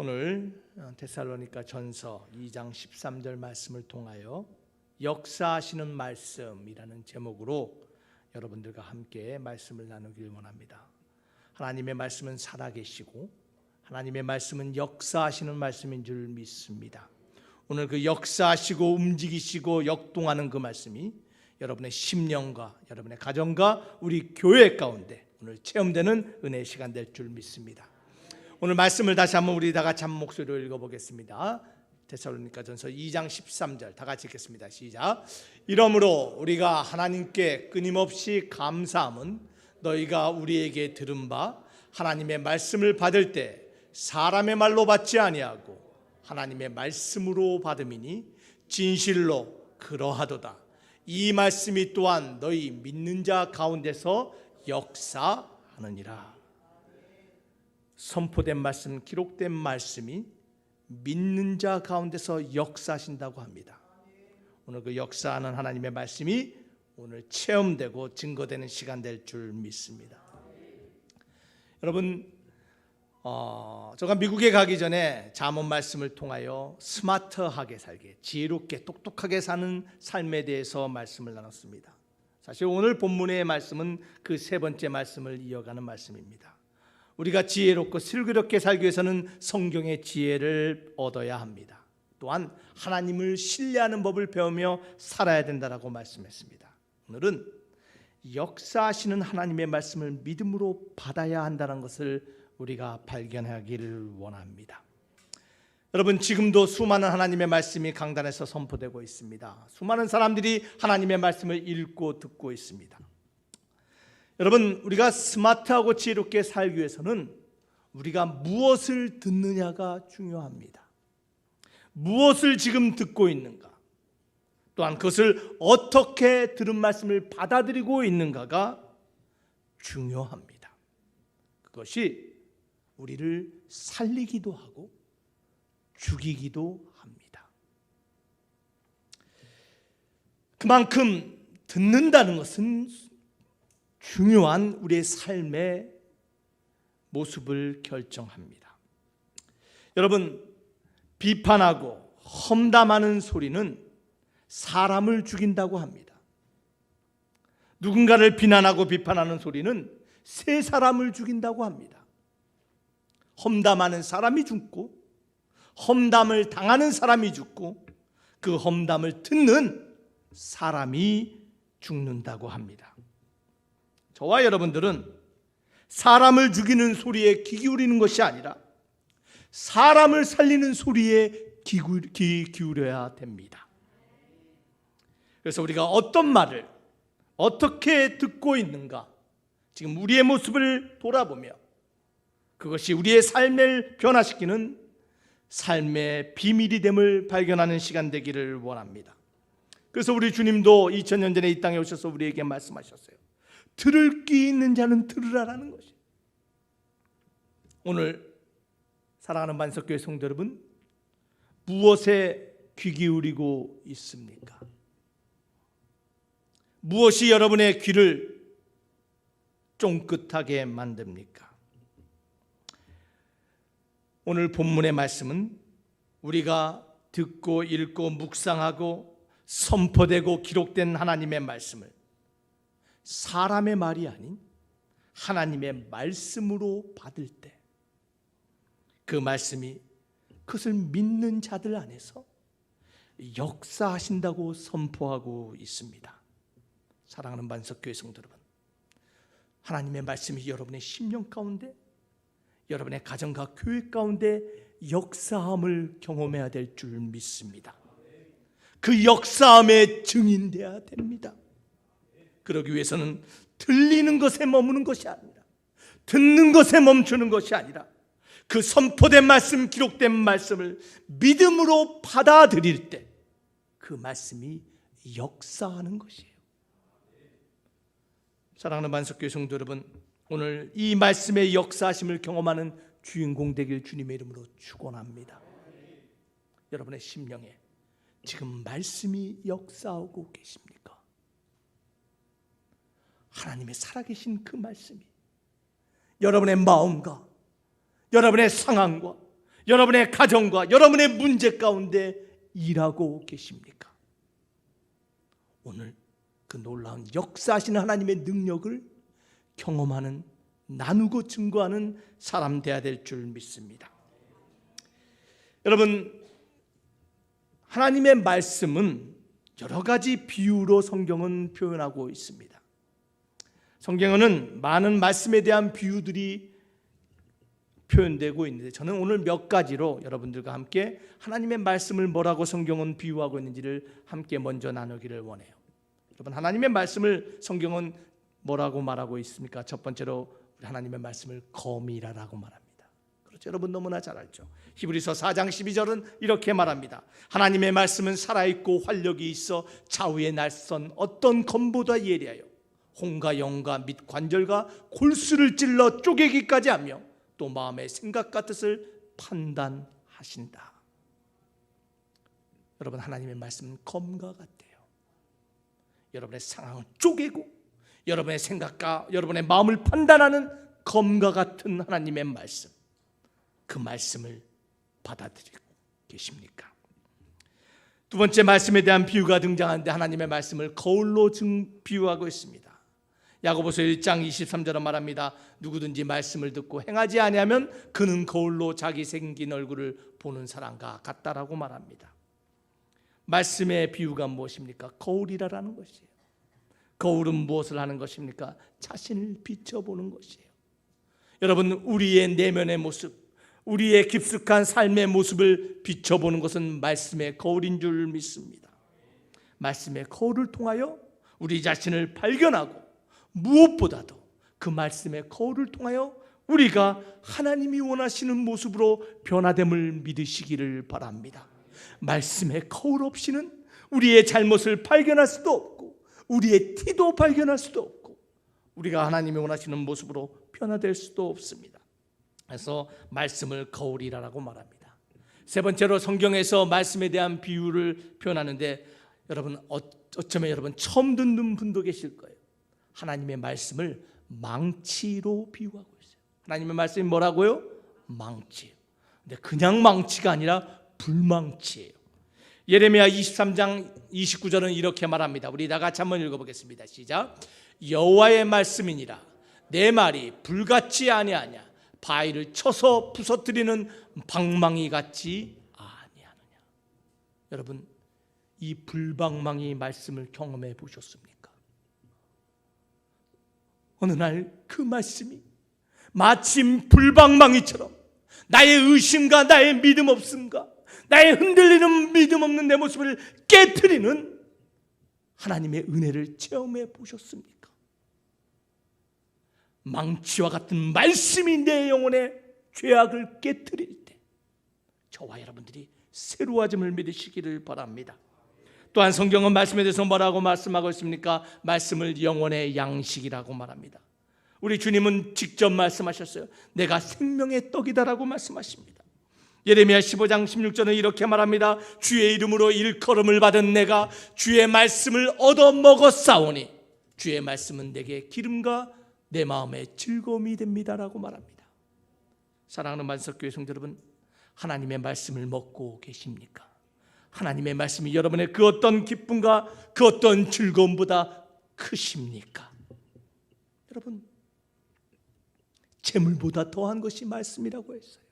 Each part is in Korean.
오늘 데살로니가 전서 2장 13절 말씀을 통하여 역사하시는 말씀이라는 제목으로 여러분들과 함께 말씀을 나누길 원합니다. 하나님의 말씀은 살아계시고 하나님의 말씀은 역사하시는 말씀인 줄 믿습니다. 오늘 그 역사하시고 움직이시고 역동하는 그 말씀이 여러분의 심령과 여러분의 가정과 우리 교회 가운데 오늘 체험되는 은혜의 시간 될 줄 믿습니다. 오늘 말씀을 다시 한번 우리 다 같이 한 목소리로 읽어보겠습니다. 데살로니가전서 2장 13절 다 같이 읽겠습니다. 시작. 이러므로 우리가 하나님께 끊임없이 감사함은 너희가 우리에게 들은 바 하나님의 말씀을 받을 때 사람의 말로 받지 아니하고 하나님의 말씀으로 받음이니 진실로 그러하도다. 이 말씀이 또한 너희 믿는 자 가운데서 역사하느니라. 선포된 말씀, 기록된 말씀이 믿는 자 가운데서 역사하신다고 합니다. 오늘 그 역사하는 하나님의 말씀이 오늘 체험되고 증거되는 시간 될 줄 믿습니다. 여러분, 제가 미국에 가기 전에 잠언 말씀을 통하여 스마트하게 살게, 지혜롭게 똑똑하게 사는 삶에 대해서 말씀을 나눴습니다. 사실 오늘 본문의 말씀은 그 세 번째 말씀을 이어가는 말씀입니다. 우리가 지혜롭고 슬기롭게 살기 위해서는 성경의 지혜를 얻어야 합니다. 또한 하나님을 신뢰하는 법을 배우며 살아야 된다라고 말씀했습니다. 오늘은 역사하시는 하나님의 말씀을 믿음으로 받아야 한다는 것을 우리가 발견하기를 원합니다. 여러분, 지금도 수많은 하나님의 말씀이 강단에서 선포되고 있습니다. 수많은 사람들이 하나님의 말씀을 읽고 듣고 있습니다. 여러분, 우리가 스마트하고 지혜롭게 살기 위해서는 우리가 무엇을 듣느냐가 중요합니다. 무엇을 지금 듣고 있는가, 또한 그것을 어떻게 들은 말씀을 받아들이고 있는가가 중요합니다. 그것이 우리를 살리기도 하고 죽이기도 합니다. 그만큼 듣는다는 것은 중요한 우리의 삶의 모습을 결정합니다. 여러분, 비판하고 험담하는 소리는 사람을 죽인다고 합니다. 누군가를 비난하고 비판하는 소리는 세 사람을 죽인다고 합니다. 험담하는 사람이 죽고 험담을 당하는 사람이 죽고 그 험담을 듣는 사람이 죽는다고 합니다. 저와 여러분들은 사람을 죽이는 소리에 귀 기울이는 것이 아니라 사람을 살리는 소리에 귀 기울여야 됩니다. 그래서 우리가 어떤 말을 어떻게 듣고 있는가, 지금 우리의 모습을 돌아보며 그것이 우리의 삶을 변화시키는 삶의 비밀이 됨을 발견하는 시간 되기를 원합니다. 그래서 우리 주님도 2000년 전에 이 땅에 오셔서 우리에게 말씀하셨어요. 들을 귀 있는 자는 들으라라는 것이. 오늘 사랑하는 만석교회 성도 여러분, 무엇에 귀 기울이고 있습니까? 무엇이 여러분의 귀를 쫑긋하게 만듭니까? 오늘 본문의 말씀은 우리가 듣고 읽고 묵상하고 선포되고 기록된 하나님의 말씀을 사람의 말이 아닌 하나님의 말씀으로 받을 때 그 말씀이 그것을 믿는 자들 안에서 역사하신다고 선포하고 있습니다. 사랑하는 만석교회 성도 여러분, 하나님의 말씀이 여러분의 심령 가운데, 여러분의 가정과 교회 가운데 역사함을 경험해야 될 줄 믿습니다. 그 역사함의 증인되어야 됩니다. 그러기 위해서는 들리는 것에 머무는 것이 아니라, 듣는 것에 멈추는 것이 아니라 그 선포된 말씀, 기록된 말씀을 믿음으로 받아들일 때 그 말씀이 역사하는 것이에요. 사랑하는 만석교회 성도 여러분, 오늘 이 말씀의 역사하심을 경험하는 주인공 되길 주님의 이름으로 축원합니다. 여러분의 심령에 지금 말씀이 역사하고 계십니까? 하나님의 살아계신 그 말씀이 여러분의 마음과 여러분의 상황과 여러분의 가정과 여러분의 문제 가운데 일하고 계십니까? 오늘 그 놀라운 역사하시는 하나님의 능력을 경험하는, 나누고 증거하는 사람 되어야 될 줄 믿습니다. 여러분, 하나님의 말씀은 여러 가지 비유로 성경은 표현하고 있습니다. 성경에는 많은 말씀에 대한 비유들이 표현되고 있는데, 저는 오늘 몇 가지로 여러분들과 함께 하나님의 말씀을 뭐라고 성경은 비유하고 있는지를 함께 먼저 나누기를 원해요. 여러분, 하나님의 말씀을 성경은 뭐라고 말하고 있습니까? 첫 번째로 하나님의 말씀을 거미라라고 말합니다. 그렇죠? 여러분 너무나 잘 알죠. 히브리서 4장 12절은 이렇게 말합니다. 하나님의 말씀은 살아있고 활력이 있어 좌우에 날선 어떤 검보다 예리하여 혼과 영과 및 관절과 골수를 찔러 쪼개기까지 하며 또 마음의 생각과 뜻을 판단하신다. 여러분, 하나님의 말씀은 검과 같아요. 여러분의 상황을 쪼개고 여러분의 생각과 여러분의 마음을 판단하는 검과 같은 하나님의 말씀, 그 말씀을 받아들이고 계십니까? 두 번째 말씀에 대한 비유가 등장하는데, 하나님의 말씀을 거울로 비유하고 있습니다. 야고보서 1장 23절은 말합니다. 누구든지 말씀을 듣고 행하지 아니하면 그는 거울로 자기 생긴 얼굴을 보는 사람과 같다라고 말합니다. 말씀의 비유가 무엇입니까? 거울이라는 것이에요. 거울은 무엇을 하는 것입니까? 자신을 비춰보는 것이에요. 여러분, 우리의 내면의 모습, 우리의 깊숙한 삶의 모습을 비춰보는 것은 말씀의 거울인 줄 믿습니다. 말씀의 거울을 통하여 우리 자신을 발견하고, 무엇보다도 그 말씀의 거울을 통하여 우리가 하나님이 원하시는 모습으로 변화됨을 믿으시기를 바랍니다. 말씀의 거울 없이는 우리의 잘못을 발견할 수도 없고, 우리의 티도 발견할 수도 없고, 우리가 하나님이 원하시는 모습으로 변화될 수도 없습니다. 그래서 말씀을 거울이라고 말합니다. 세 번째로 성경에서 말씀에 대한 비유를 표현하는데, 여러분 어쩌면 여러분 처음 듣는 분도 계실 거예요. 하나님의 말씀을 망치로 비유하고 있어요. 하나님의 말씀이 뭐라고요? 망치. 근데 그냥 망치가 아니라 불망치예요. 예레미야 23장 29절은 이렇게 말합니다. 우리 다 같이 한번 읽어보겠습니다. 시작. 여호와의 말씀이니라 내 말이 불같이 아니하냐, 바위를 쳐서 부서뜨리는 방망이 같이 아니하느냐. 여러분, 이 불방망이 말씀을 경험해 보셨습니까? 어느 날 그 말씀이 마침 불방망이처럼 나의 의심과 나의 믿음 없음과 나의 흔들리는 믿음 없는 내 모습을 깨트리는 하나님의 은혜를 체험해 보셨습니까? 망치와 같은 말씀이 내 영혼의 죄악을 깨트릴 때 저와 여러분들이 새로워짐을 믿으시기를 바랍니다. 또한 성경은 말씀에 대해서 뭐라고 말씀하고 있습니까? 말씀을 영혼의 양식이라고 말합니다. 우리 주님은 직접 말씀하셨어요. 내가 생명의 떡이다라고 말씀하십니다. 예레미야 15장 16절은 이렇게 말합니다. 주의 이름으로 일컬음을 받은 내가 주의 말씀을 얻어 먹었사오니 주의 말씀은 내게 기름과 내 마음의 즐거움이 됩니다라고 말합니다. 사랑하는 만석교회 성도 여러분, 하나님의 말씀을 먹고 계십니까? 하나님의 말씀이 여러분의 그 어떤 기쁨과 그 어떤 즐거움보다 크십니까? 여러분, 재물보다 더한 것이 말씀이라고 했어요.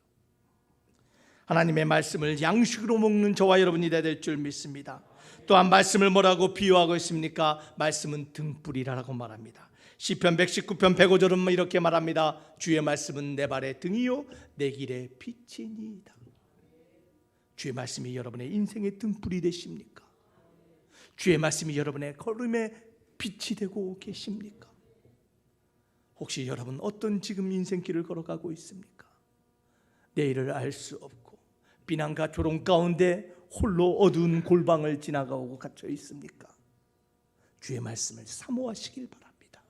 하나님의 말씀을 양식으로 먹는 저와 여러분이 되어야 될 줄 믿습니다. 또한 말씀을 뭐라고 비유하고 있습니까? 말씀은 등불이라고 말합니다. 시편 119편 105절은 이렇게 말합니다. 주의 말씀은 내 발의 등이요 내 길의 빛이니이다. 주의 말씀이 여러분의 인생의 등불이 되십니까? 주의 말씀이 여러분의 걸음의 빛이 되고 계십니까? 혹시 여러분 어떤 지금 인생길을 걸어가고 있습니까? 내일을 알 수 없고 비난과 조롱 가운데 홀로 어두운 골방을 지나가고 갇혀 있습니까? 주의 말씀을 사모하시길 바랍니다.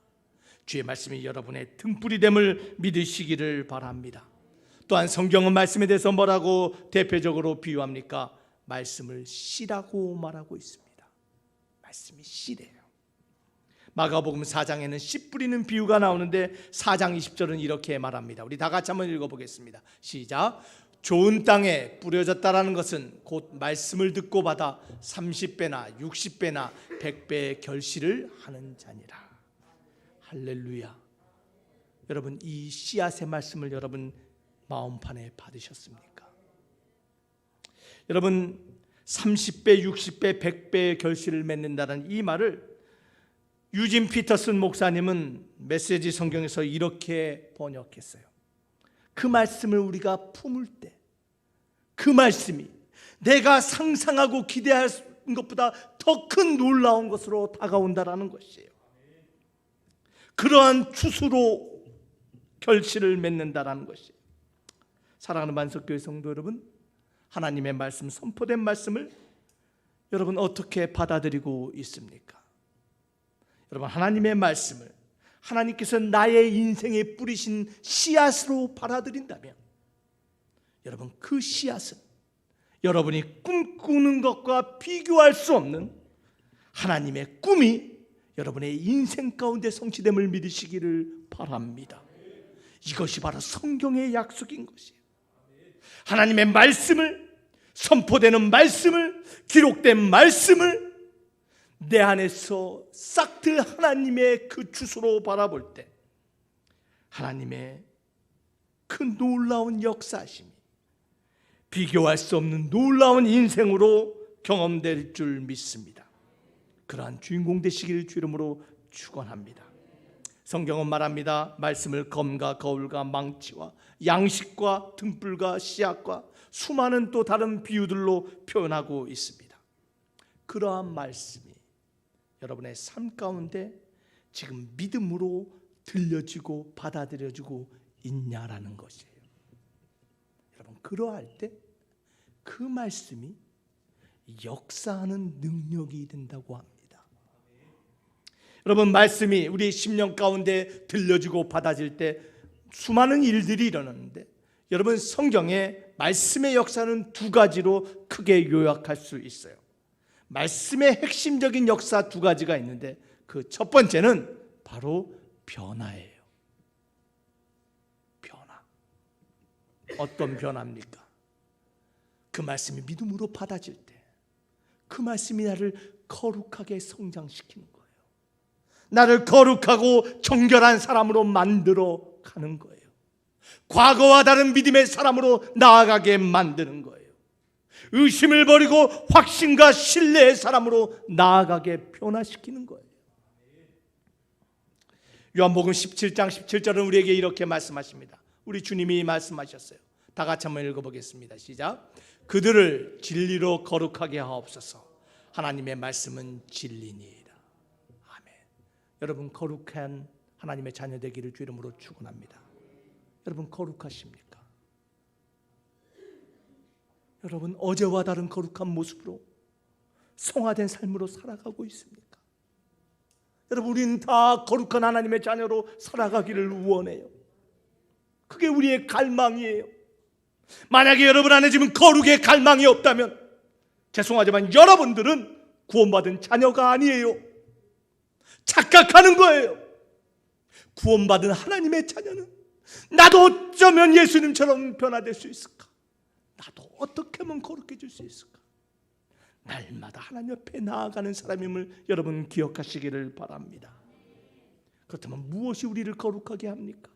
주의 말씀이 여러분의 등불이 됨을 믿으시기를 바랍니다. 또한 성경은 말씀에 대해서 뭐라고 대표적으로 비유합니까? 말씀을 씨라고 말하고 있습니다. 말씀이 씨래요. 마가복음 4장에는 씨 뿌리는 비유가 나오는데 4장 20절은 이렇게 말합니다. 우리 다 같이 한번 읽어보겠습니다. 시작. 좋은 땅에 뿌려졌다라는 것은 곧 말씀을 듣고 받아 30배나 60배나 100배의 결실을 하는 자니라. 할렐루야. 여러분, 이 씨앗의 말씀을 여러분 마음판에 받으셨습니까? 여러분, 30배, 60배, 100배의 결실을 맺는다는 이 말을 유진 피터슨 목사님은 메시지 성경에서 이렇게 번역했어요. 그 말씀을 우리가 품을 때 그 말씀이 내가 상상하고 기대한 것보다 더 큰 놀라운 것으로 다가온다라는 것이에요. 그러한 추수로 결실을 맺는다라는 것이에요. 사랑하는 만석교회 성도 여러분, 하나님의 말씀, 선포된 말씀을 여러분 어떻게 받아들이고 있습니까? 여러분, 하나님의 말씀을 하나님께서 나의 인생에 뿌리신 씨앗으로 받아들인다면 여러분, 그 씨앗은 여러분이 꿈꾸는 것과 비교할 수 없는 하나님의 꿈이 여러분의 인생 가운데 성취됨을 믿으시기를 바랍니다. 이것이 바로 성경의 약속인 것이에요. 하나님의 말씀을, 선포되는 말씀을, 기록된 말씀을 내 안에서 싹트 하나님의 그 주소로 바라볼 때 하나님의 그 놀라운 역사심이 비교할 수 없는 놀라운 인생으로 경험될 줄 믿습니다. 그러한 주인공 되시기를 주 이름으로 축원합니다. 성경은 말합니다. 말씀을 검과 거울과 망치와 양식과 등불과 씨앗과 수많은 또 다른 비유들로 표현하고 있습니다. 그러한 말씀이 여러분의 삶 가운데 지금 믿음으로 들려지고 받아들여지고 있냐라는 것이에요. 여러분, 그러할 때 그 말씀이 역사하는 능력이 된다고 합니다. 여러분, 말씀이 우리 심령 가운데 들려지고 받아질 때 수많은 일들이 일어나는데 여러분, 성경에 말씀의 역사는 두 가지로 크게 요약할 수 있어요. 말씀의 핵심적인 역사 두 가지가 있는데 그 첫 번째는 바로 변화예요. 변화. 어떤 변화입니까? 그 말씀이 믿음으로 받아질 때 그 말씀이 나를 거룩하게 성장시키는 거예요. 나를 거룩하고 정결한 사람으로 만들어 가는 거예요. 과거와 다른 믿음의 사람으로 나아가게 만드는 거예요. 의심을 버리고 확신과 신뢰의 사람으로 나아가게 변화시키는 거예요. 요한복음 17장 17절은 우리에게 이렇게 말씀하십니다. 우리 주님이 말씀하셨어요. 다 같이 한번 읽어보겠습니다. 시작. 그들을 진리로 거룩하게 하옵소서. 하나님의 말씀은 진리니이다. 아멘. 여러분, 거룩한 하나님의 자녀 되기를 주 이름으로 축원합니다. 여러분, 거룩하십니까? 여러분, 어제와 다른 거룩한 모습으로 성화된 삶으로 살아가고 있습니까? 여러분, 우리는 다 거룩한 하나님의 자녀로 살아가기를 원해요. 그게 우리의 갈망이에요. 만약에 여러분 안에 지금 거룩의 갈망이 없다면 죄송하지만 여러분들은 구원받은 자녀가 아니에요. 착각하는 거예요. 구원받은 하나님의 자녀는 나도 어쩌면 예수님처럼 변화될 수 있을까? 나도 어떻게 하면 거룩해질 수 있을까? 날마다 하나님 옆에 나아가는 사람임을 여러분 기억하시기를 바랍니다. 그렇다면 무엇이 우리를 거룩하게 합니까?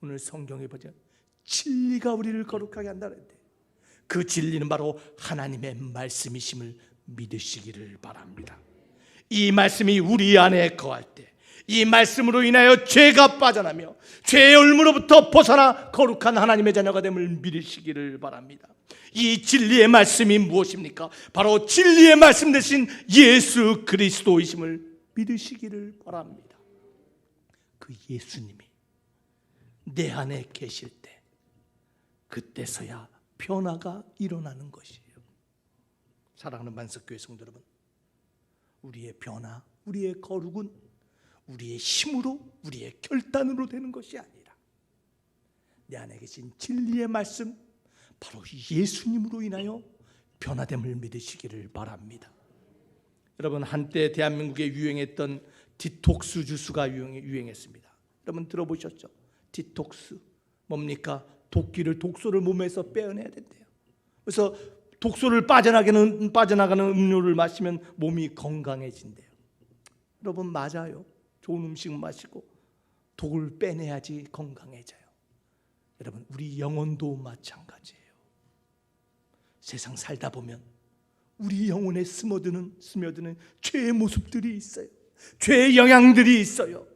오늘 성경에 보자. 진리가 우리를 거룩하게 한다는데 그 진리는 바로 하나님의 말씀이심을 믿으시기를 바랍니다. 이 말씀이 우리 안에 거할 때 이 말씀으로 인하여 죄가 빠져나며 죄의 올무로부터 벗어나 거룩한 하나님의 자녀가 됨을 믿으시기를 바랍니다. 이 진리의 말씀이 무엇입니까? 바로 진리의 말씀 대신 예수 그리스도이심을 믿으시기를 바랍니다. 그 예수님이 내 안에 계실 때 그때서야 변화가 일어나는 것이에요. 사랑하는 만석교회 성도 여러분, 우리의 변화, 우리의 거룩은 우리의 힘으로, 우리의 결단으로 되는 것이 아니라 내 안에 계신 진리의 말씀, 바로 예수님으로 인하여 변화됨을 믿으시기를 바랍니다. 여러분, 한때 대한민국에 유행했던 디톡스 주스가 유행했습니다. 여러분 들어보셨죠? 디톡스 뭡니까? 독소를 몸에서 빼어내야 된대요. 그래서 독소를 빠져나가는 음료를 마시면 몸이 건강해진대요. 여러분, 맞아요. 좋은 음식 마시고 독을 빼내야지 건강해져요. 여러분, 우리 영혼도 마찬가지예요. 세상 살다 보면 우리 영혼에 스며드는 죄의 모습들이 있어요. 죄의 영향들이 있어요.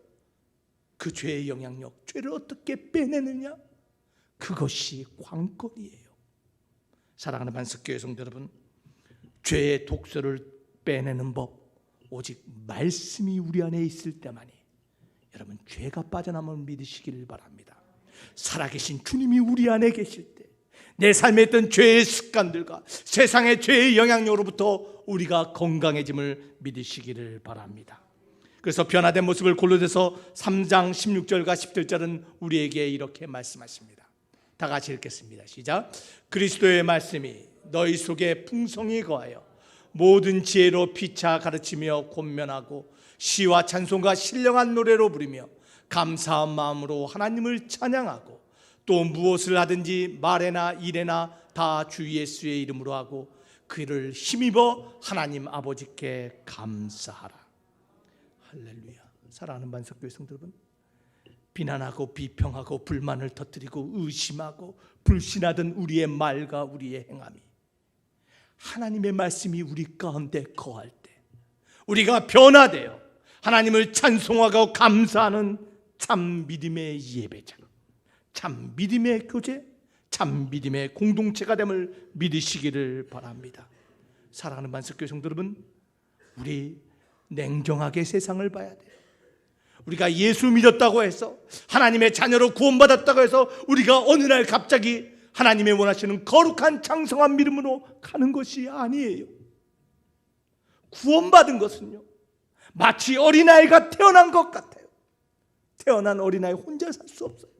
그 죄의 영향력, 죄를 어떻게 빼내느냐? 그것이 관건이에요. 사랑하는 반석교회 성도 여러분, 죄의 독소를 빼내는 법, 오직 말씀이 우리 안에 있을 때만이 여러분 죄가 빠져나오면 믿으시기를 바랍니다. 살아계신 주님이 우리 안에 계실 때 내 삶에 있던 죄의 습관들과 세상의 죄의 영향력으로부터 우리가 건강해짐을 믿으시기를 바랍니다. 그래서 변화된 모습을 골로새서 3장 16절과 17절은 우리에게 이렇게 말씀하십니다. 다 같이 읽겠습니다. 시작. 그리스도의 말씀이 너희 속에 풍성히 거하여 모든 지혜로 피차 가르치며 권면하고 시와 찬송과 신령한 노래로 부르며 감사한 마음으로 하나님을 찬양하고 또 무엇을 하든지 말에나 일에나 다 주 예수의 이름으로 하고 그를 힘입어 하나님 아버지께 감사하라. 할렐루야. 사랑하는 반석교회 성도 여러분, 비난하고 비평하고 불만을 터뜨리고 의심하고 불신하던 우리의 말과 우리의 행함이 하나님의 말씀이 우리 가운데 거할 때 우리가 변화되어 하나님을 찬송하고 감사하는 참 믿음의 예배자, 참 믿음의 교제, 참 믿음의 공동체가 됨을 믿으시기를 바랍니다. 사랑하는 반석교회 성도 여러분, 우리 냉정하게 세상을 봐야 돼요. 우리가 예수 믿었다고 해서 하나님의 자녀로 구원받았다고 해서 우리가 어느 날 갑자기 하나님의 원하시는 거룩한 장성한 믿음으로 가는 것이 아니에요. 구원받은 것은요, 마치 어린아이가 태어난 것 같아요. 태어난 어린아이 혼자 살 수 없어요.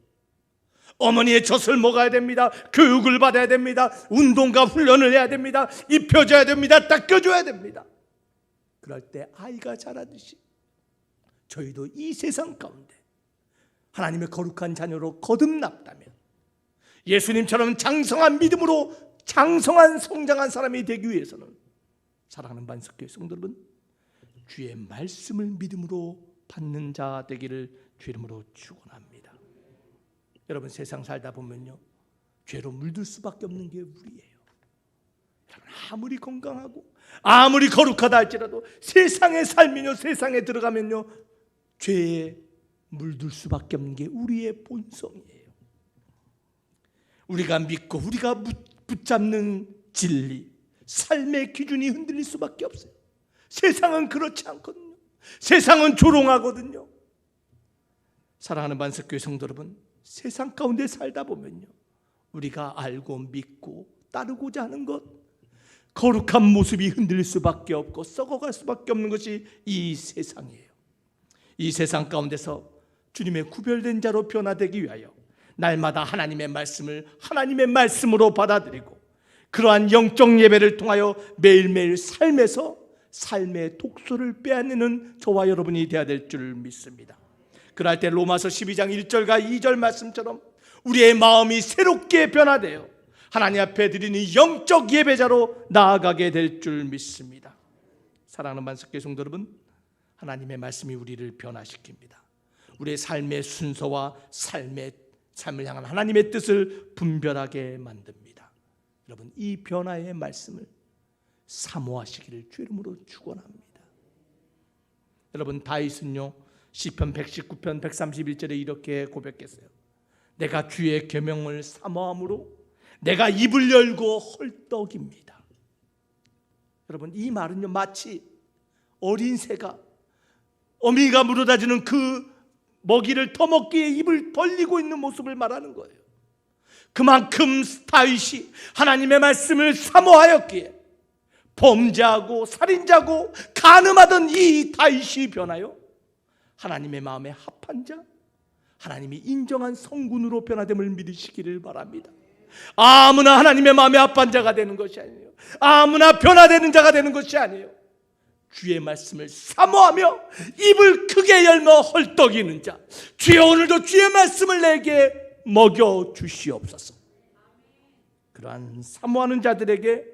어머니의 젖을 먹어야 됩니다. 교육을 받아야 됩니다. 운동과 훈련을 해야 됩니다. 입혀줘야 됩니다. 닦여줘야 됩니다. 그럴 때 아이가 자라듯이 저희도 이 세상 가운데 하나님의 거룩한 자녀로 거듭났다면 예수님처럼 장성한 믿음으로 장성한 성장한 사람이 되기 위해서는 사랑하는 반석교회 성도 여러분, 주의 말씀을 믿음으로 받는 자 되기를 주 이름으로 축원합니다. 여러분, 세상 살다 보면요, 죄로 물들 수밖에 없는 게 우리예요. 여러분, 아무리 건강하고 아무리 거룩하다 할지라도 세상의 삶이요, 세상에 들어가면요, 죄에 물들 수밖에 없는 게 우리의 본성이에요. 우리가 믿고 우리가 붙잡는 진리, 삶의 기준이 흔들릴 수밖에 없어요. 세상은 그렇지 않거든요. 세상은 조롱하거든요. 사랑하는 반석교회 성도 여러분, 세상 가운데 살다 보면요, 우리가 알고 믿고 따르고자 하는 것, 거룩한 모습이 흔들릴 수밖에 없고 썩어갈 수밖에 없는 것이 이 세상이에요. 이 세상 가운데서 주님의 구별된 자로 변화되기 위하여 날마다 하나님의 말씀을 하나님의 말씀으로 받아들이고 그러한 영적 예배를 통하여 매일매일 삶에서 삶의 독소를 빼앗는 저와 여러분이 되어야 될 줄 믿습니다. 그럴 때 로마서 12장 1절과 2절 말씀처럼 우리의 마음이 새롭게 변화되어 하나님 앞에 드리는 영적 예배자로 나아가게 될 줄 믿습니다. 사랑하는 반석교회 성도 여러분, 하나님의 말씀이 우리를 변화시킵니다. 우리의 삶의 순서와 삶을 향한 하나님의 뜻을 분별하게 만듭니다. 여러분, 이 변화의 말씀을 사모하시기를 주 이름으로 축원합니다. 여러분, 다윗은요, 시편 119편 131절에 이렇게 고백했어요. 내가 주의 계명을 사모함으로 내가 입을 열고 헐떡입니다. 여러분, 이 말은요, 마치 어린 새가 어미가 물어다주는 그 먹이를 터먹기에 입을 벌리고 있는 모습을 말하는 거예요. 그만큼 다윗이 하나님의 말씀을 사모하였기에 범죄하고 살인자고 간음하던 이 다윗이 변하여 하나님의 마음에 합한 자, 하나님이 인정한 성군으로 변화됨을 믿으시기를 바랍니다. 아무나 하나님의 마음에 합한 자가 되는 것이 아니에요. 아무나 변화되는 자가 되는 것이 아니에요. 주의 말씀을 사모하며 입을 크게 열며 헐떡이는 자, 주여 오늘도 주의 말씀을 내게 먹여 주시옵소서. 그러한 사모하는 자들에게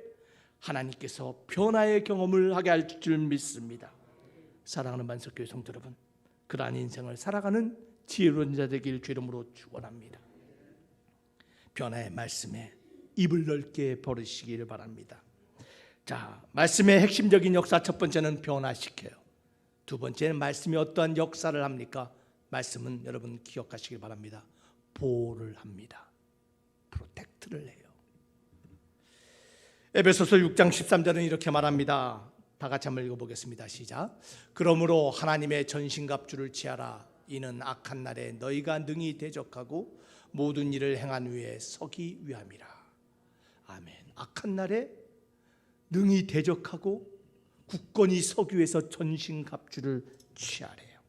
하나님께서 변화의 경험을 하게 할 줄 믿습니다. 사랑하는 만석교회 성도 여러분, 그러한 인생을 살아가는 지혜로운 자 되길 주 이름으로 축원합니다. 변화의 말씀에 입을 넓게 벌이시기를 바랍니다. 자, 말씀의 핵심적인 역사 첫 번째는 변화시켜요. 두 번째는 말씀이 어떠한 역사를 합니까? 말씀은 여러분 기억하시길 바랍니다. 보호를 합니다. 프로텍트를 해요. 에베소서 6장 13절은 이렇게 말합니다. 다 같이 한번 읽어보겠습니다. 시작. 그러므로 하나님의 전신갑주를 취하라. 이는 악한 날에 너희가 능히 대적하고 모든 일을 행한 후에 서기 위함이라. 아멘. 악한 날에 능히 대적하고 굳건히 서기 위해서 전신갑주를 취하래요.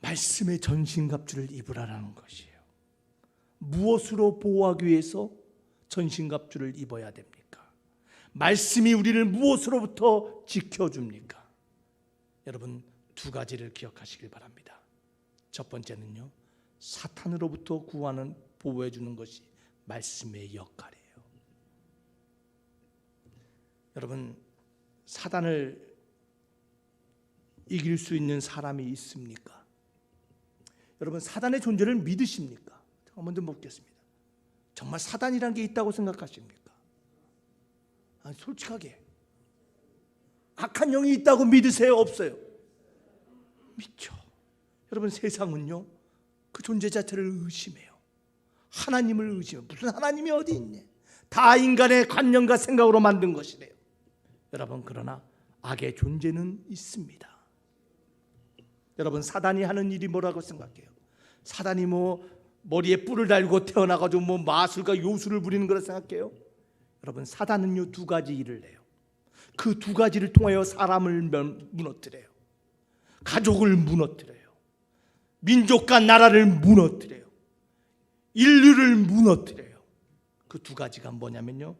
말씀의 전신갑주를 입으라라는 것이에요. 무엇으로 보호하기 위해서 전신갑주를 입어야 됩니까? 말씀이 우리를 무엇으로부터 지켜줍니까? 여러분 두 가지를 기억하시길 바랍니다. 첫 번째는요, 사탄으로부터 구하는 보호해 주는 것이 말씀의 역할이에요. 여러분 사단을 이길 수 있는 사람이 있습니까? 여러분 사단의 존재를 믿으십니까? 제가 먼저 묻겠습니다. 정말 사단이란 게 있다고 생각하십니까? 아니, 솔직하게 악한 영이 있다고 믿으세요? 없어요? 믿죠. 여러분 세상은요 그 존재 자체를 의심해요. 하나님을 의심해요. 무슨 하나님이 어디 있냐? 다 인간의 관념과 생각으로 만든 것이래요. 여러분 그러나 악의 존재는 있습니다. 여러분 사단이 하는 일이 뭐라고 생각해요? 사단이 머리에 뿔을 달고 태어나가지고 마술과 요술을 부리는 거라 생각해요? 여러분 사단은요 두 가지 일을 해요. 그 두 가지를 통하여 사람을 무너뜨려요. 가족을 무너뜨려요. 민족과 나라를 무너뜨려요. 인류를 무너뜨려요. 그 두 가지가 뭐냐면요,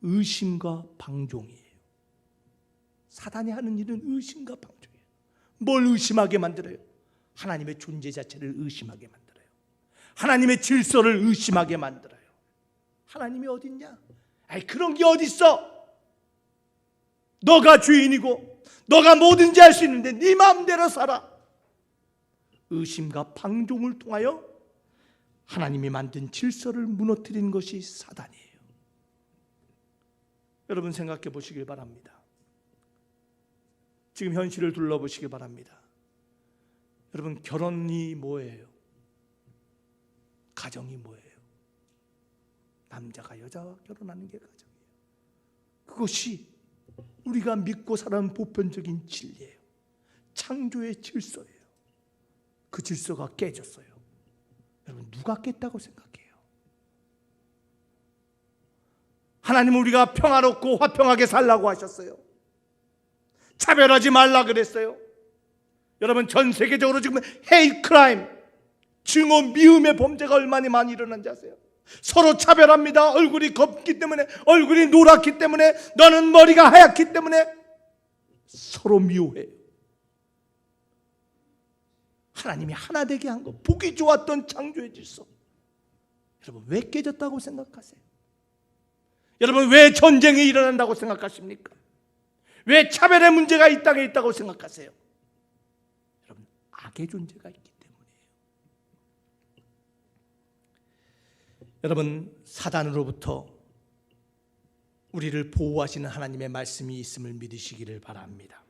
의심과 방종이에요. 사단이 하는 일은 의심과 방종이에요. 뭘 의심하게 만들어요? 하나님의 존재 자체를 의심하게 만들어요. 하나님의 질서를 의심하게 만들어요. 하나님이 어딨냐? 아이 그런 게 어딨어? 너가 주인이고 너가 뭐든지 할 수 있는데 네 마음대로 살아. 의심과 방종을 통하여 하나님이 만든 질서를 무너뜨린 것이 사단이에요. 여러분 생각해 보시길 바랍니다. 지금 현실을 둘러보시기 바랍니다. 여러분 결혼이 뭐예요? 가정이 뭐예요? 남자가 여자와 결혼하는 게 가정이에요. 그것이 우리가 믿고 살아온 보편적인 진리예요. 창조의 질서예요. 그 질서가 깨졌어요. 여러분 누가 깼다고 생각해요? 하나님은 우리가 평화롭고 화평하게 살라고 하셨어요. 차별하지 말라 그랬어요. 여러분 전 세계적으로 지금 헤이트 크라임, 증오 미움의 범죄가 얼마나 많이 일어난지 아세요? 서로 차별합니다. 얼굴이 곱기 때문에, 얼굴이 노랗기 때문에, 너는 머리가 하얗기 때문에 서로 미워해요. 하나님이 하나 되게 한 거, 보기 좋았던 창조의 질서, 여러분 왜 깨졌다고 생각하세요? 여러분 왜 전쟁이 일어난다고 생각하십니까? 왜 차별의 문제가 이 땅에 있다고 생각하세요? 여러분 악의 존재가 있기 때문이에요. 여러분 사단으로부터 우리를 보호하시는 하나님의 말씀이 있음을 믿으시기를 바랍니다.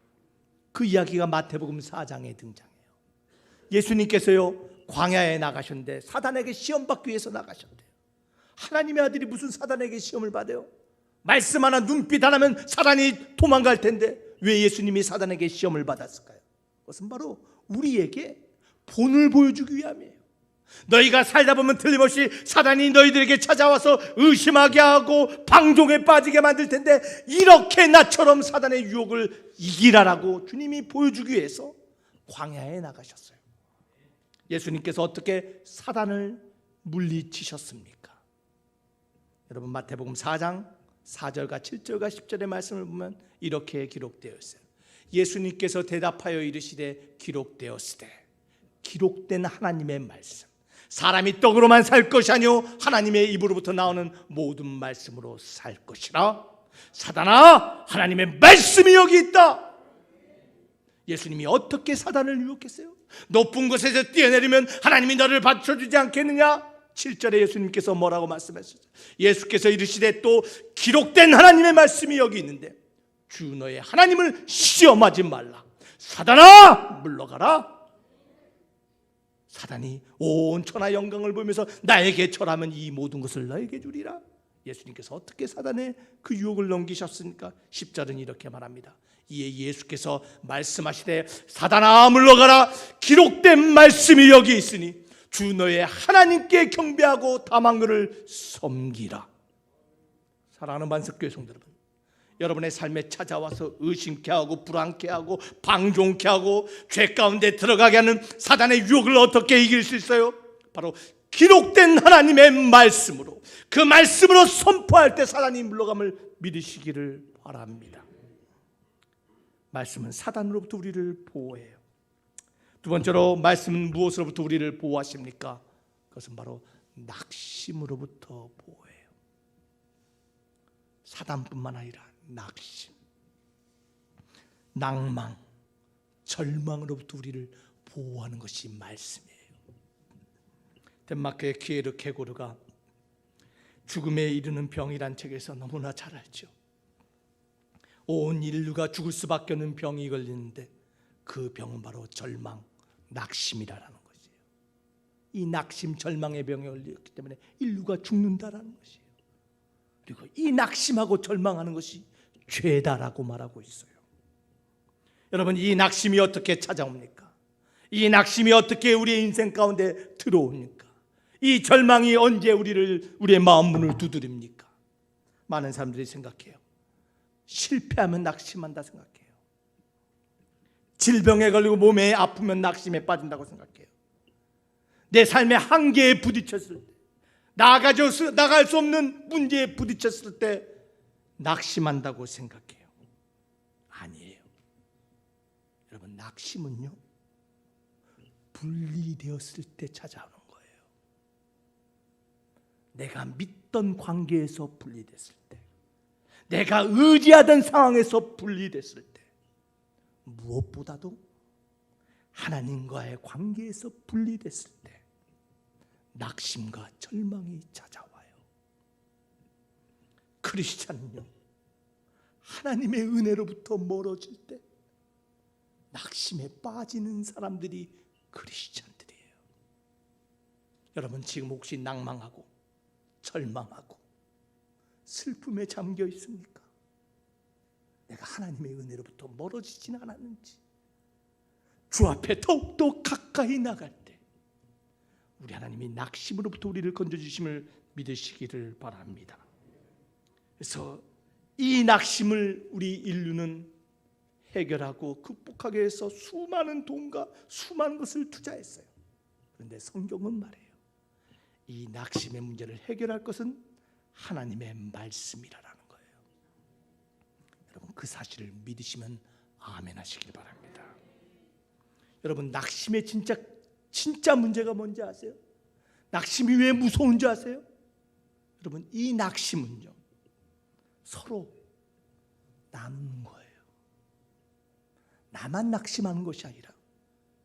그 이야기가 마태복음 4장에 등장해요. 예수님께서요 광야에 나가셨는데 사단에게 시험 받기 위해서 나가셨대요. 하나님의 아들이 무슨 사단에게 시험을 받아요? 말씀 하나, 눈빛 하나면 사단이 도망갈 텐데 왜 예수님이 사단에게 시험을 받았을까요? 그것은 바로 우리에게 본을 보여주기 위함이에요. 너희가 살다 보면 틀림없이 사단이 너희들에게 찾아와서 의심하게 하고 방종에 빠지게 만들 텐데 이렇게 나처럼 사단의 유혹을 이기라라고 주님이 보여주기 위해서 광야에 나가셨어요. 예수님께서 어떻게 사단을 물리치셨습니까? 여러분 마태복음 4장 4절과 7절과 10절의 말씀을 보면 이렇게 기록되어 있어요. 예수님께서 대답하여 이르시되 기록되었으되, 기록된 하나님의 말씀, 사람이 떡으로만 살 것이 아니요 하나님의 입으로부터 나오는 모든 말씀으로 살 것이라. 사단아, 하나님의 말씀이 여기 있다. 예수님이 어떻게 사단을 유혹했어요? 높은 곳에서 뛰어내리면 하나님이 너를 받쳐주지 않겠느냐? 7절에 예수님께서 뭐라고 말씀하셨어요? 예수께서 이르시되 또 기록된 하나님의 말씀이 여기 있는데 주 너의 하나님을 시험하지 말라. 사단아, 물러가라. 사단이 온 천하 영광을 보면서 나에게 절하면 이 모든 것을 너에게 주리라. 예수님께서 어떻게 사단의 그 유혹을 넘기셨습니까? 10절은 이렇게 말합니다. 이에 예수께서 말씀하시되 사단아, 물러가라. 기록된 말씀이 여기 있으니 주 너의 하나님께 경배하고 다만 그를 섬기라. 사랑하는 만석교회 성도 여러분, 여러분의 삶에 찾아와서 의심케 하고 불안케 하고 방종케 하고 죄 가운데 들어가게 하는 사단의 유혹을 어떻게 이길 수 있어요? 바로 기록된 하나님의 말씀으로, 그 말씀으로 선포할 때 사단이 물러감을 믿으시기를 바랍니다. 말씀은 사단으로부터 우리를 보호해요. 두 번째로 말씀은 무엇으로부터 우리를 보호하십니까? 그것은 바로 낙심으로부터 보호해요. 사단뿐만 아니라 낙심, 낭망, 절망으로부터 우리를 보호하는 것이 말씀이에요. 덴마크의 키에르 케고르가 죽음에 이르는 병이란 책에서 너무나 잘 알죠. 온 인류가 죽을 수밖에 없는 병이 걸리는데 그 병은 바로 절망, 낙심이라는 것이에요. 이 낙심, 절망의 병에 걸렸기 때문에 인류가 죽는다라는 것이에요. 그리고 이 낙심하고 절망하는 것이 죄다라고 말하고 있어요. 여러분, 이 낙심이 어떻게 찾아옵니까? 이 낙심이 어떻게 우리의 인생 가운데 들어옵니까? 이 절망이 언제 우리의 마음 문을 두드립니까? 많은 사람들이 생각해요. 실패하면 낙심한다 생각해요. 질병에 걸리고 몸에 아프면 낙심에 빠진다고 생각해요. 내 삶의 한계에 부딪혔을 때, 나갈 수 없는 문제에 부딪혔을 때 낙심한다고 생각해요. 아니에요. 여러분, 낙심은요, 분리되었을 때 찾아오는 거예요. 내가 믿던 관계에서 분리됐을 때, 내가 의지하던 상황에서 분리됐을 때, 무엇보다도 하나님과의 관계에서 분리됐을 때 낙심과 절망이 찾아와요. 크리스찬은요, 하나님의 은혜로부터 멀어질 때 낙심에 빠지는 사람들이 크리스찬들이에요. 여러분, 지금 혹시 낭망하고 절망하고 슬픔에 잠겨 있습니까? 내가 하나님의 은혜로부터 멀어지지는 않았는지, 주 앞에 더욱더 가까이 나갈 때 우리 하나님이 낙심으로부터 우리를 건져주심을 믿으시기를 바랍니다. 그래서 이 낙심을 우리 인류는 해결하고 극복하기 위해서 수많은 돈과 수많은 것을 투자했어요. 그런데 성경은 말해요, 이 낙심의 문제를 해결할 것은 하나님의 말씀이라는 거예요. 여러분, 그 사실을 믿으시면 아멘 하시길 바랍니다. 여러분, 낙심의 진짜 문제가 뭔지 아세요? 낙심이 왜 무서운지 아세요? 여러분, 이 낙심은요, 서로 나누는 거예요. 나만 낙심하는 것이 아니라,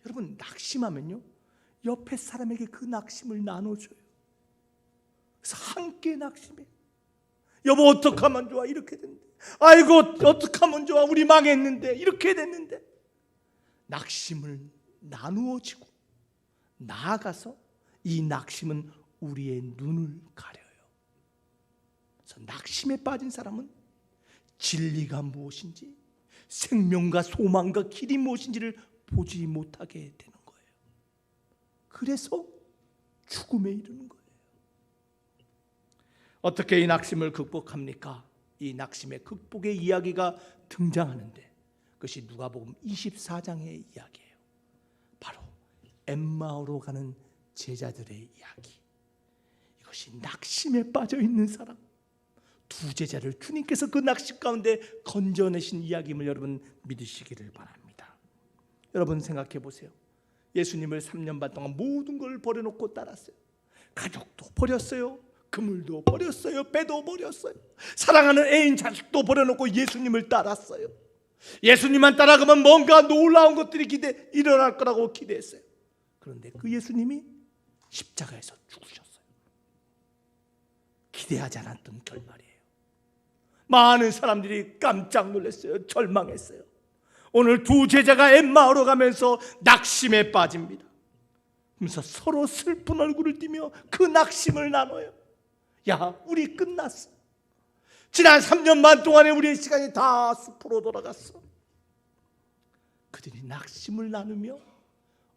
여러분, 낙심하면요, 옆에 사람에게 그 낙심을 나눠줘요. 그래서 함께 낙심해. 여보, 어떡하면 좋아? 이렇게 됐는데. 아이고, 어떡하면 좋아? 우리 망했는데. 이렇게 됐는데. 낙심을 나누어지고 나아가서 이 낙심은 우리의 눈을 가려요. 그래서 낙심에 빠진 사람은 진리가 무엇인지, 생명과 소망과 길이 무엇인지를 보지 못하게 되는 거예요. 그래서 죽음에 이르는 거예요. 어떻게 이 낙심을 극복합니까? 이 낙심의 극복의 이야기가 등장하는데 그것이 누가복음 24장의 이야기예요. 바로 엠마오로 가는 제자들의 이야기. 이것이 낙심에 빠져 있는 사람, 두 제자를 주님께서 그 낙심 가운데 건져내신 이야기임을 여러분 믿으시기를 바랍니다. 여러분, 생각해 보세요. 예수님을 3년 반 동안 모든 걸 버려놓고 따랐어요. 가족도 버렸어요. 그물도 버렸어요. 배도 버렸어요. 사랑하는 애인 자식도 버려놓고 예수님을 따랐어요. 예수님만 따라가면 뭔가 놀라운 것들이 일어날 거라고 기대했어요. 그런데 그 예수님이 십자가에서 죽으셨어요. 기대하지 않았던 결말이에요. 많은 사람들이 깜짝 놀랐어요. 절망했어요. 오늘 두 제자가 엠마오로 가면서 낙심에 빠집니다. 그러면서 서로 슬픈 얼굴을 띠며 그 낙심을 나눠요. 야, 우리 끝났어. 지난 3년 반 동안에 우리의 시간이 다 숲으로 돌아갔어. 그들이 낙심을 나누며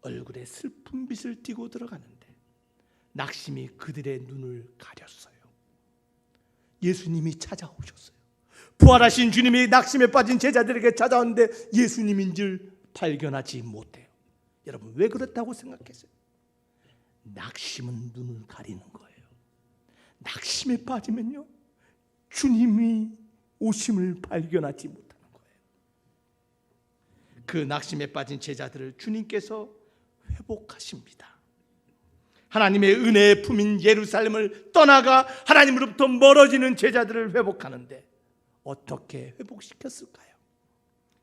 얼굴에 슬픈 빛을 띠고 들어가는데 낙심이 그들의 눈을 가렸어요. 예수님이 찾아오셨어요. 부활하신 주님이 낙심에 빠진 제자들에게 찾아왔는데 예수님인 줄 발견하지 못해요. 여러분, 왜 그렇다고 생각했어요? 낙심은 눈을 가리는 거예요. 낙심에 빠지면요, 주님이 오심을 발견하지 못하는 거예요. 그 낙심에 빠진 제자들을 주님께서 회복하십니다. 하나님의 은혜의 품인 예루살렘을 떠나가 하나님으로부터 멀어지는 제자들을 회복하는데 어떻게 회복시켰을까요?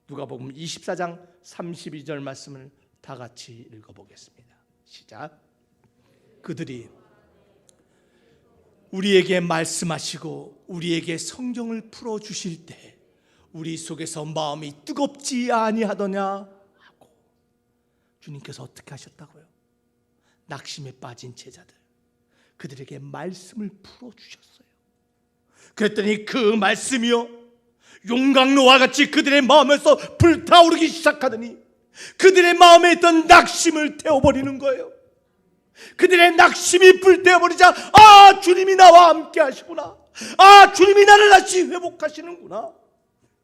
누가복음 24장 32절 말씀을 다 같이 읽어보겠습니다. 시작. 그들이 우리에게 말씀하시고 우리에게 성경을 풀어주실 때 우리 속에서 마음이 뜨겁지 아니하더냐 하고, 주님께서 어떻게 하셨다고요? 낙심에 빠진 제자들, 그들에게 말씀을 풀어주셨어요. 그랬더니 그 말씀이요, 용광로와 같이 그들의 마음에서 불타오르기 시작하더니 그들의 마음에 있던 낙심을 태워버리는 거예요. 그들의 낙심이 불태워버리자, 아, 주님이 나와 함께 하시구나, 아, 주님이 나를 다시 회복하시는구나,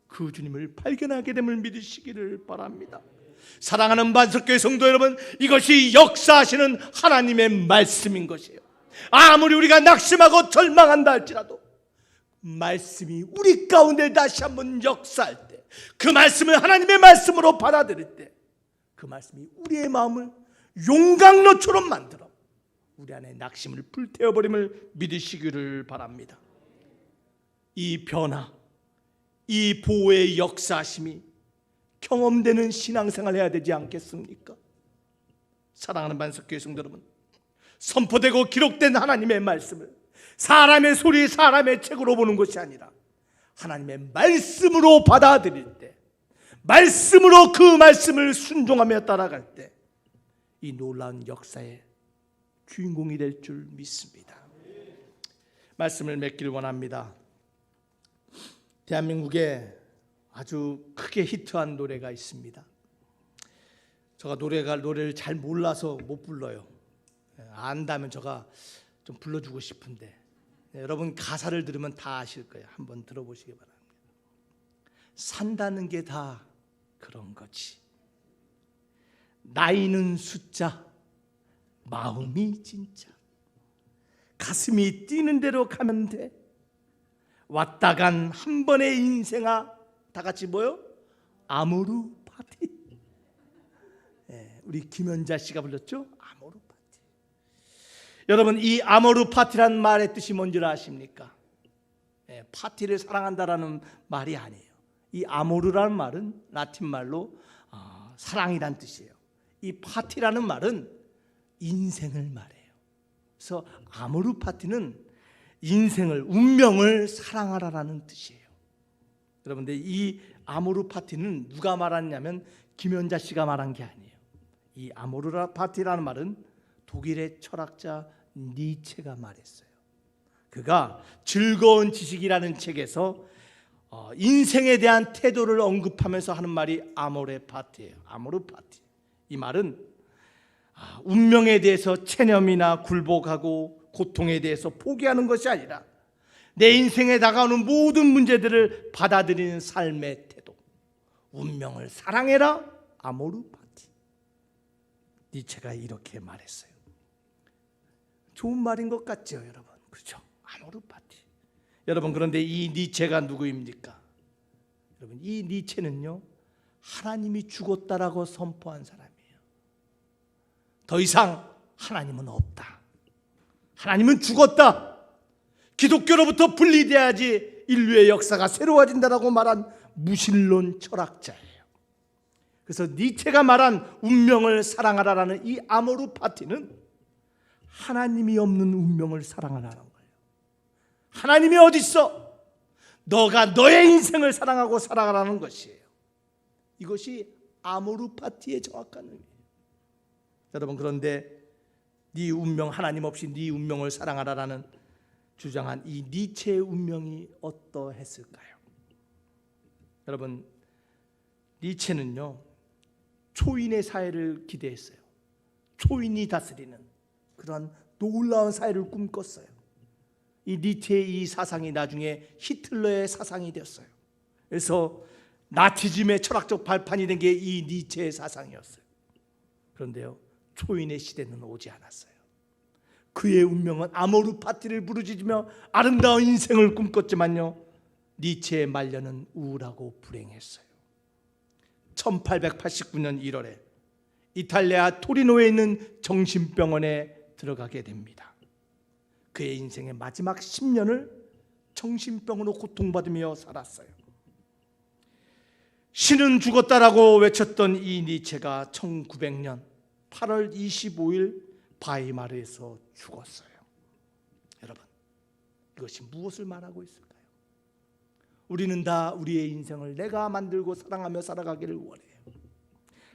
그 주님을 발견하게 됨을 믿으시기를 바랍니다. 사랑하는 반석교회 성도 여러분, 이것이 역사하시는 하나님의 말씀인 것이에요. 아무리 우리가 낙심하고 절망한다 할지라도 말씀이 우리 가운데 다시 한번 역사할 때, 그 말씀을 하나님의 말씀으로 받아들일 때, 그 말씀이 우리의 마음을 용광로처럼 만들어 우리 안에 낙심을 불태워버림을 믿으시기를 바랍니다. 이 변화, 이 보호의 역사하심이 경험되는 신앙생활 해야 되지 않겠습니까? 사랑하는 반석교회 성도 여러분, 선포되고 기록된 하나님의 말씀을 사람의 소리, 사람의 책으로 보는 것이 아니라 하나님의 말씀으로 받아들일 때, 말씀으로 그 말씀을 순종하며 따라갈 때 이 놀라운 역사의 주인공이 될 줄 믿습니다. 말씀을 맺기를 원합니다. 대한민국에 아주 크게 히트한 노래가 있습니다. 제가 노래를 잘 몰라서 못 불러요. 안다면 제가 좀 불러주고 싶은데, 여러분 가사를 들으면 다 아실 거예요. 한번 들어보시기 바랍니다. 산다는 게 다 그런 거지. 나이는 숫자, 마음이 진짜. 가슴이 뛰는 대로 가면 돼. 왔다 간 한 번의 인생아. 다 같이 뭐요? 아모르 파티. 우리 김연자 씨가 불렀죠? 아모르 파티. 여러분, 이 아모르 파티라는 말의 뜻이 뭔지 아십니까? 파티를 사랑한다라는 말이 아니에요. 이 아모르라는 말은 라틴 말로 사랑이란 뜻이에요. 이 파티라는 말은 인생을 말해요. 그래서 아모르 파티는 인생을, 운명을 사랑하라라는 뜻이에요. 여러분들, 이 아모르 파티는 누가 말하냐면 김연자 씨가 말한 게 아니에요. 이 아모르 파티라는 말은 독일의 철학자 니체가 말했어요. 그가 즐거운 지식이라는 책에서 인생에 대한 태도를 언급하면서 하는 말이 아모레 파티예요. 아모르 파티. 이 말은 운명에 대해서 체념이나 굴복하고 고통에 대해서 포기하는 것이 아니라 내 인생에 다가오는 모든 문제들을 받아들이는 삶의 태도, 운명을 사랑해라, 아모르 파티. 니체가 이렇게 말했어요. 좋은 말인 것 같죠, 여러분? 그렇죠? 아모르 파티. 여러분, 그런데 이 니체가 누구입니까? 여러분, 이 니체는요, 하나님이 죽었다라고 선포한 사람이에요. 더 이상 하나님은 없다. 하나님은 죽었다. 기독교로부터 분리돼야지 인류의 역사가 새로워진다라고 말한 무신론 철학자예요. 그래서 니체가 말한 운명을 사랑하라라는 이 아모르 파티는 하나님이 없는 운명을 사랑하라는 거예요. 하나님이 어디 있어? 너가 너의 인생을 사랑하고 살아가라는 것이에요. 이것이 아모르 파티의 정확한 의미예요. 여러분, 그런데 네 운명, 하나님 없이 네 운명을 사랑하라라는 주장한 이 니체의 운명이 어떠했을까요? 여러분, 니체는요 초인의 사회를 기대했어요. 초인이 다스리는 그런 놀라운 사회를 꿈꿨어요. 이 니체의 이 사상이 나중에 히틀러의 사상이 되었어요. 그래서 나치즘의 철학적 발판이 된 게 이 니체의 사상이었어요. 그런데요, 초인의 시대는 오지 않았어요. 그의 운명은 아모르 파티를 부르짖으며 아름다운 인생을 꿈꿨지만요, 니체의 말년은 우울하고 불행했어요. 1889년 1월에 이탈리아 토리노에 있는 정신병원에 들어가게 됩니다. 그의 인생의 마지막 10년을 정신병으로 고통받으며 살았어요. 신은 죽었다라고 외쳤던 이 니체가 1900년 8월 25일 바이마르에서 죽었어요. 여러분, 이것이 무엇을 말하고 있을까요? 우리는 다 우리의 인생을 내가 만들고 사랑하며 살아가기를 원해요.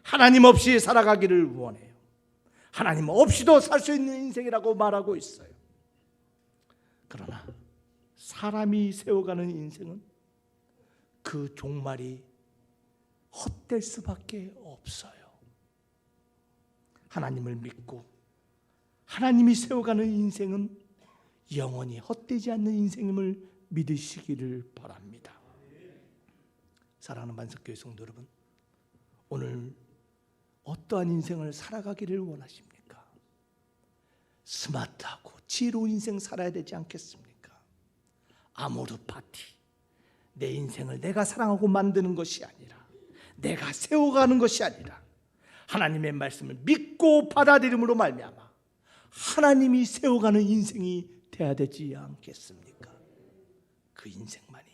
하나님 없이 살아가기를 원해요. 하나님 없이도 살 수 있는 인생이라고 말하고 있어요. 그러나 사람이 세워가는 인생은 그 종말이 헛될 수밖에 없어요. 하나님을 믿고 하나님이 세워가는 인생은 영원히 헛되지 않는 인생임을 믿으시기를 바랍니다. 사랑하는 만석교회 성도 여러분, 오늘 어떠한 인생을 살아가기를 원하십니까? 스마트하고 지혜로운 인생 살아야 되지 않겠습니까? 아모르 파티, 내 인생을 내가 사랑하고 만드는 것이 아니라, 내가 세워가는 것이 아니라 하나님의 말씀을 믿고 받아들임으로 말미암아 하나님이 세워가는 인생이 돼야 되지 않겠습니까? 그 인생만이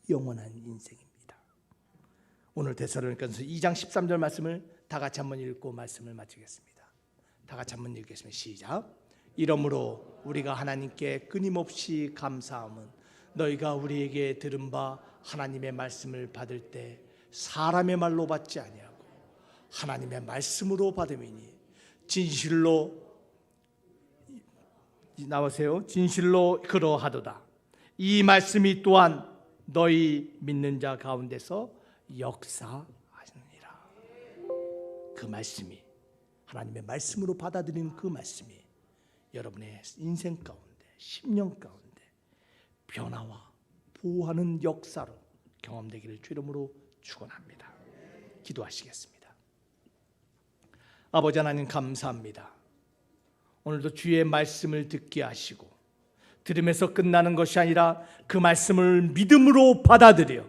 영원한 인생입니다. 오늘 데살로니가서 2장 13절 말씀을 다 같이 한번 읽고 말씀을 마치겠습니다. 다 같이 한번 읽겠습니다. 시작. 이러므로 우리가 하나님께 끊임없이 감사함은 너희가 우리에게 들은 바 하나님의 말씀을 받을 때 사람의 말로 받지 아니하고 하나님의 말씀으로 받음이니 진실로 나오세요. 진실로 그러하도다. 이 말씀이 또한 너희 믿는 자 가운데서 역사하시느니라. 그 말씀이, 하나님의 말씀으로 받아들이는 그 말씀이 여러분의 인생 가운데, 10년 가운데 변화와 보호하는 역사로 경험되기를 주 이름으로 축원합니다. 기도하시겠습니다. 아버지 하나님, 감사합니다. 오늘도 주의 말씀을 듣게 하시고 들으면서 끝나는 것이 아니라 그 말씀을 믿음으로 받아들여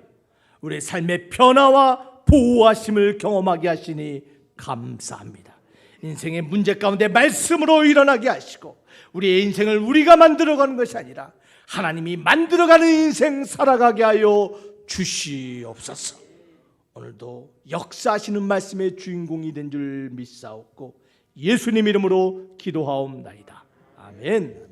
우리의 삶의 변화와 보호하심을 경험하게 하시니 감사합니다. 인생의 문제 가운데 말씀으로 일어나게 하시고 우리의 인생을 우리가 만들어가는 것이 아니라 하나님이 만들어가는 인생 살아가게 하여 주시옵소서. 오늘도 역사하시는 말씀의 주인공이 된 줄 믿사옵고 예수님 이름으로 기도하옵나이다. 아멘.